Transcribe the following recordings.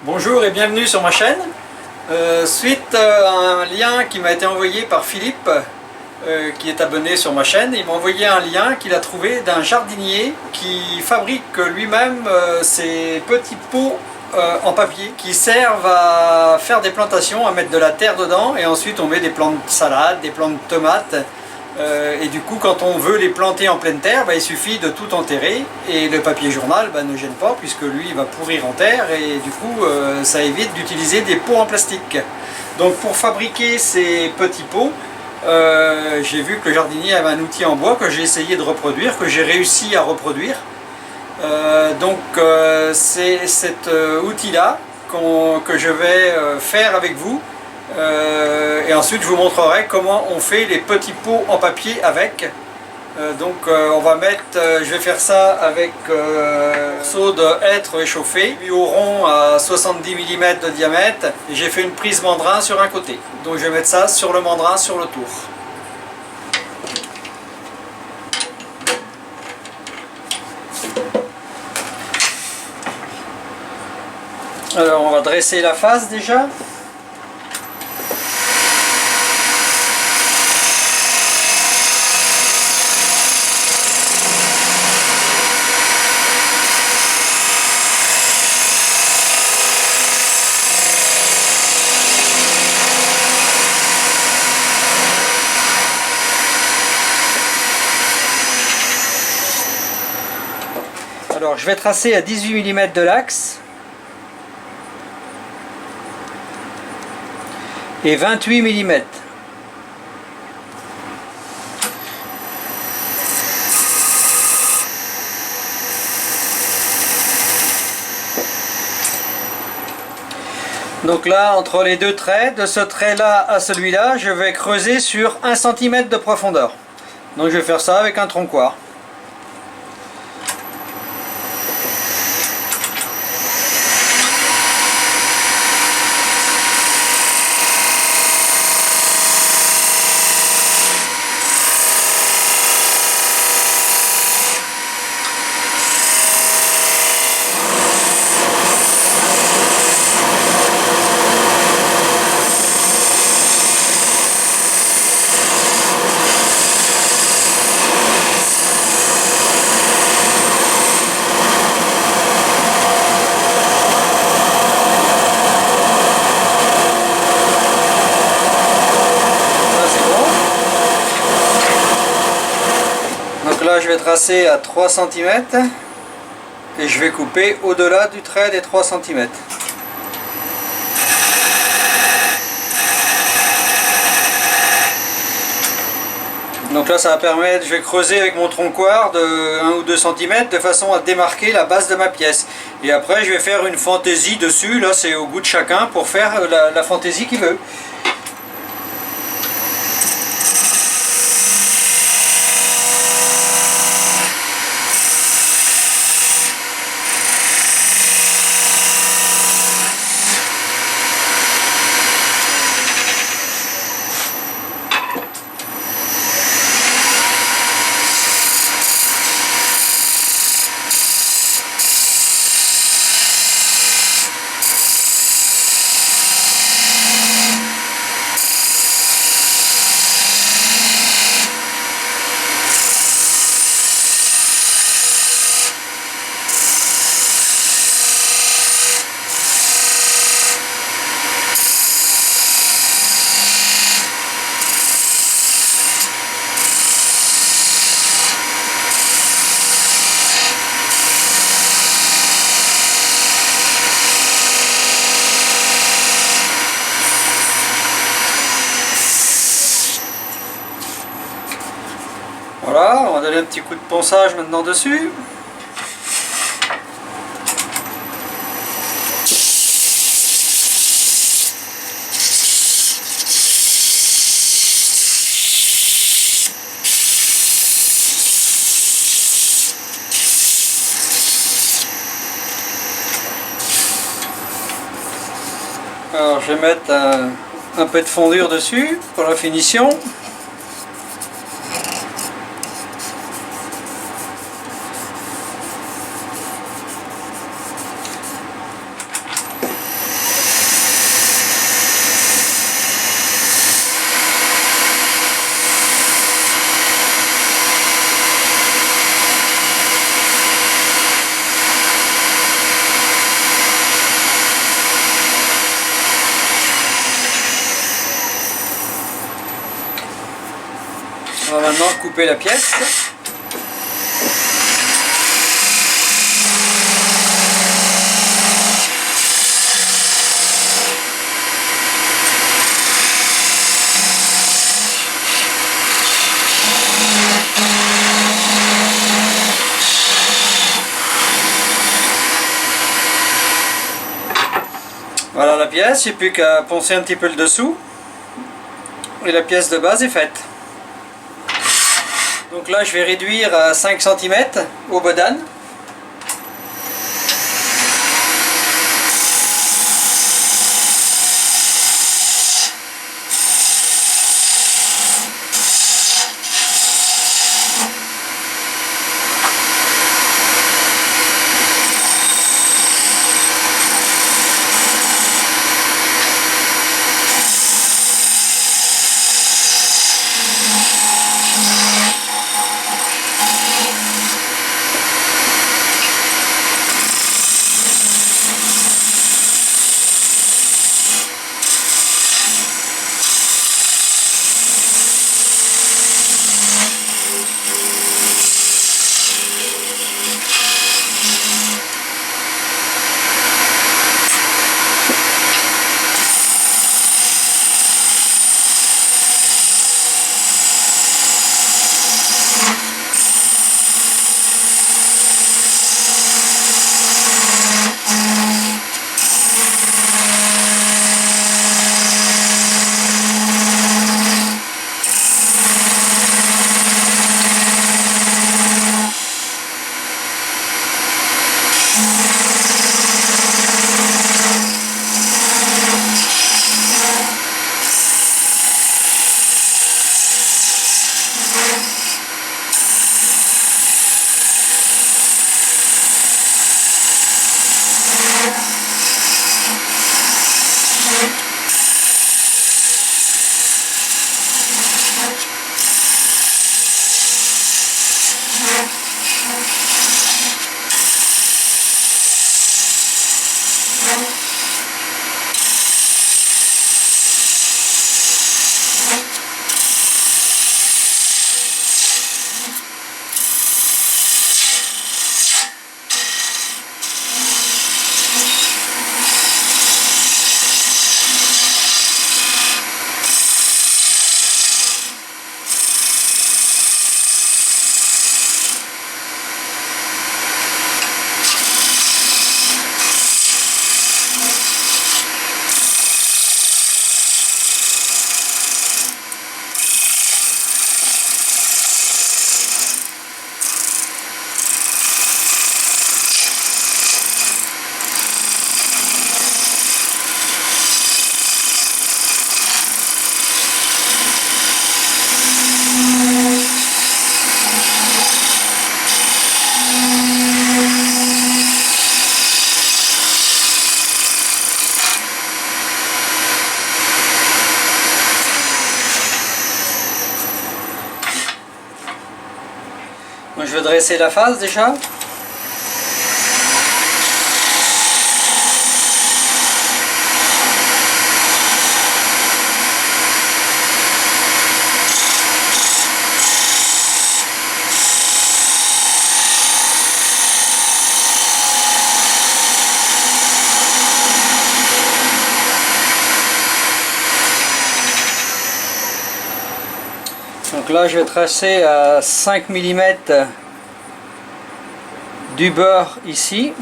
Bonjour et bienvenue sur ma chaîne. Suite à un lien qui m'a été envoyé par Philippe, qui est abonné sur ma chaîne, il m'a envoyé un lien qu'il a trouvé d'un jardinier qui fabrique lui-même ces petits pots en papier qui servent à faire des plantations, à mettre de la terre dedans et ensuite on met des plants de salade, des plants de tomates. Et du coup, quand on veut les planter en pleine terre, il suffit de tout enterrer et le papier journal ne gêne pas puisque lui il va pourrir en terre et du coup ça évite d'utiliser des pots en plastique. Donc pour fabriquer ces petits pots, j'ai vu que le jardinier avait un outil en bois que j'ai essayé de reproduire, que j'ai réussi à reproduire. C'est cet outil-là que je vais faire avec vous. Et ensuite je vous montrerai comment on fait les petits pots en papier avec. On va mettre, je vais faire ça avec un morceau de hêtre échauffé, puis au rond à 70 mm de diamètre, et j'ai fait une prise mandrin sur un côté. Donc je vais mettre ça sur le mandrin sur le tour. Alors on va dresser la face déjà. Alors je vais tracer à 18 mm de l'axe et 28 mm. Donc là, entre les deux traits, de ce trait-là à celui-là, je vais creuser sur 1 cm de profondeur. Donc je vais faire ça avec un troncoir. Là je vais tracer à 3 cm et je vais couper au-delà du trait des 3 cm. Donc là ça va permettre, je vais creuser avec mon troncoir de 1 ou 2 cm de façon à démarquer la base de ma pièce. Et après je vais faire une fantaisie dessus, là c'est au goût de chacun pour faire la fantaisie qu'il veut. Voilà, on va donner un petit coup de ponçage maintenant dessus. Alors je vais mettre un peu de fondure dessus pour la finition. maintenant couper la pièce. Voilà la pièce, j'ai plus qu'à poncer un petit peu le dessous et la pièce de base est faite. Donc là je vais réduire à 5 cm au bodane. Donc je vais dresser la face déjà. Donc là je vais tracer à 5 mm du beurre ici.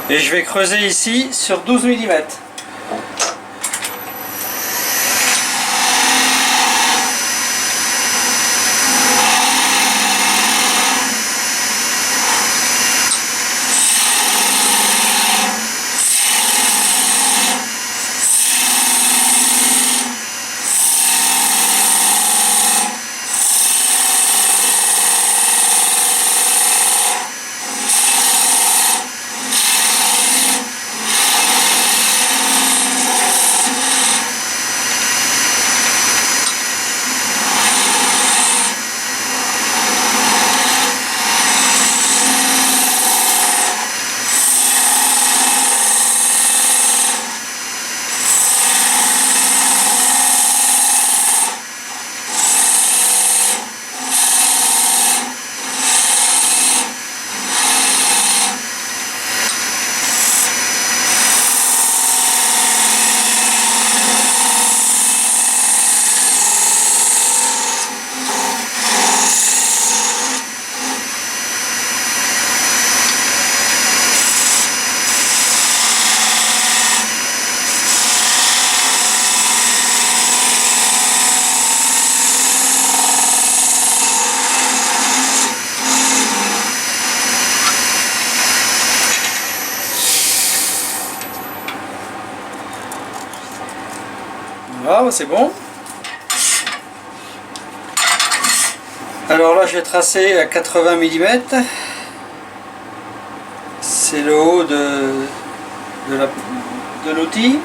Et je vais creuser ici sur 12 mm. c'est bon. Alors là, j'ai tracé à 80 mm. C'est le haut de l'outil.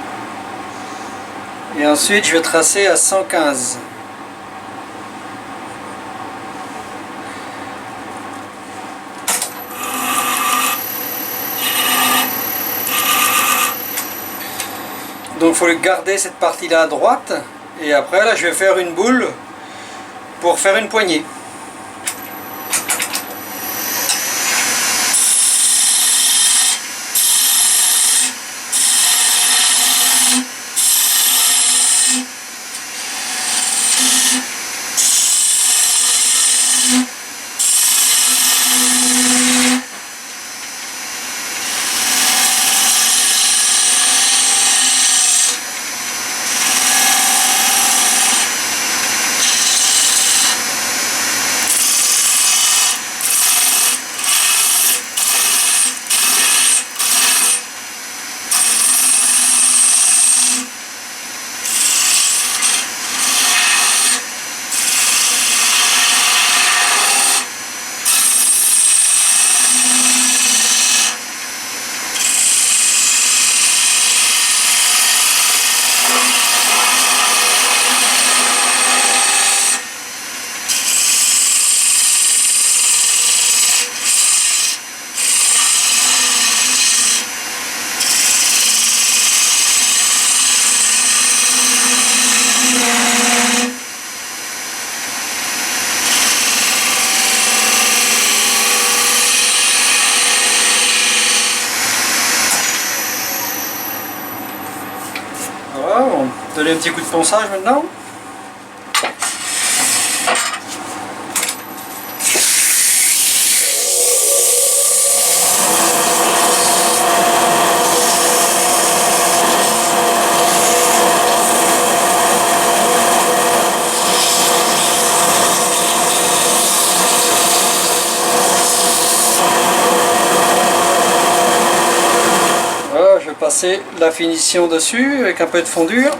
Et ensuite, je vais tracer à 115. Donc il faut garder cette partie-là à droite. Et après, là, je vais faire une boule pour faire une poignée. Voilà, on va donner un petit coup de ponçage maintenant. Voilà, je vais passer la finition dessus avec un peu de fondure.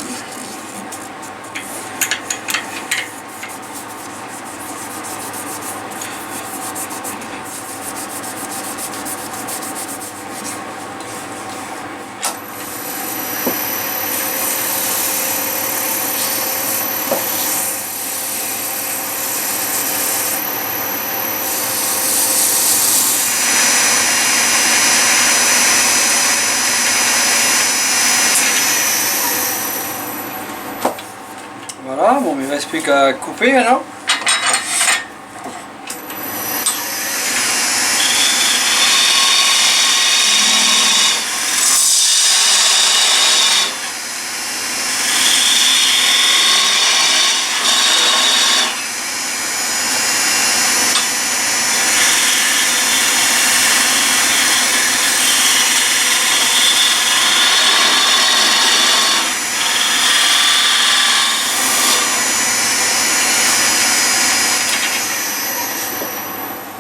Voilà, bon, il ne reste plus qu'à couper alors.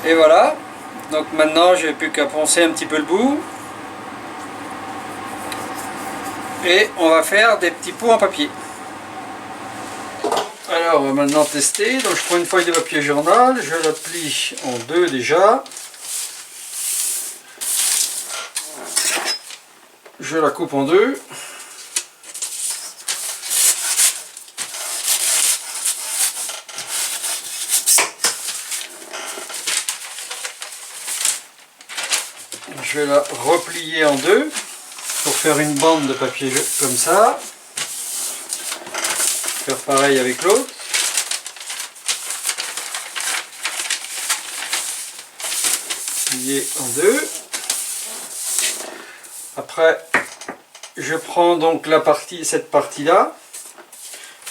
Et voilà, donc maintenant j'ai plus qu'à poncer un petit peu le bout. Et on va faire des petits pots en papier. Alors on va maintenant tester, donc je prends une feuille de papier journal, je la plie en deux déjà. Je la coupe en deux. Je vais la replier en deux pour faire une bande de papier comme ça. Faire pareil avec l'autre. Plier en deux. Après, je prends donc cette partie là.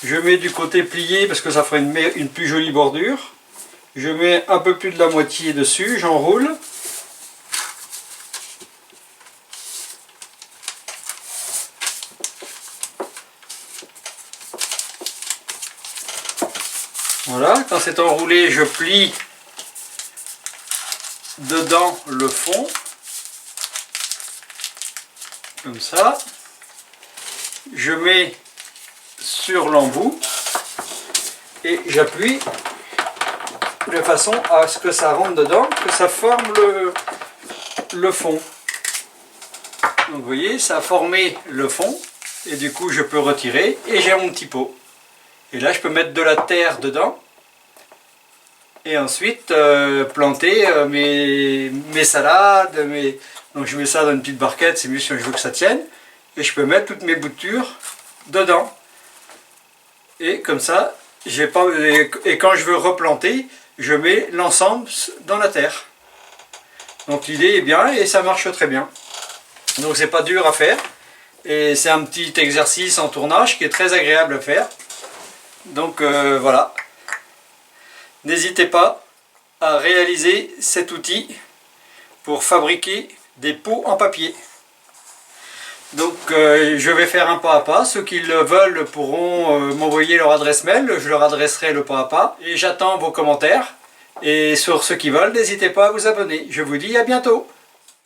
Je mets du côté plié parce que ça fera une plus jolie bordure. Je mets un peu plus de la moitié dessus, j'enroule. Voilà, quand c'est enroulé, je plie dedans le fond, comme ça. Je mets sur l'embout et j'appuie de façon à ce que ça rentre dedans, que ça forme le fond. Donc vous voyez, ça a formé le fond et du coup je peux retirer et j'ai mon petit pot. Et là je peux mettre de la terre dedans et ensuite planter mes salades. Donc je mets ça dans une petite barquette, c'est mieux si je veux que ça tienne. Et je peux mettre toutes mes boutures dedans. Et comme ça, j'ai pas, et quand je veux replanter, je mets l'ensemble dans la terre. Donc l'idée est bien et ça marche très bien. Donc c'est pas dur à faire. Et c'est un petit exercice en tournage qui est très agréable à faire. Donc voilà. N'hésitez pas à réaliser cet outil pour fabriquer des pots en papier. Donc je vais faire un pas à pas. Ceux qui le veulent pourront m'envoyer leur adresse mail. Je leur adresserai le pas à pas. Et j'attends vos commentaires. Et sur ceux qui veulent, n'hésitez pas à vous abonner. Je vous dis à bientôt.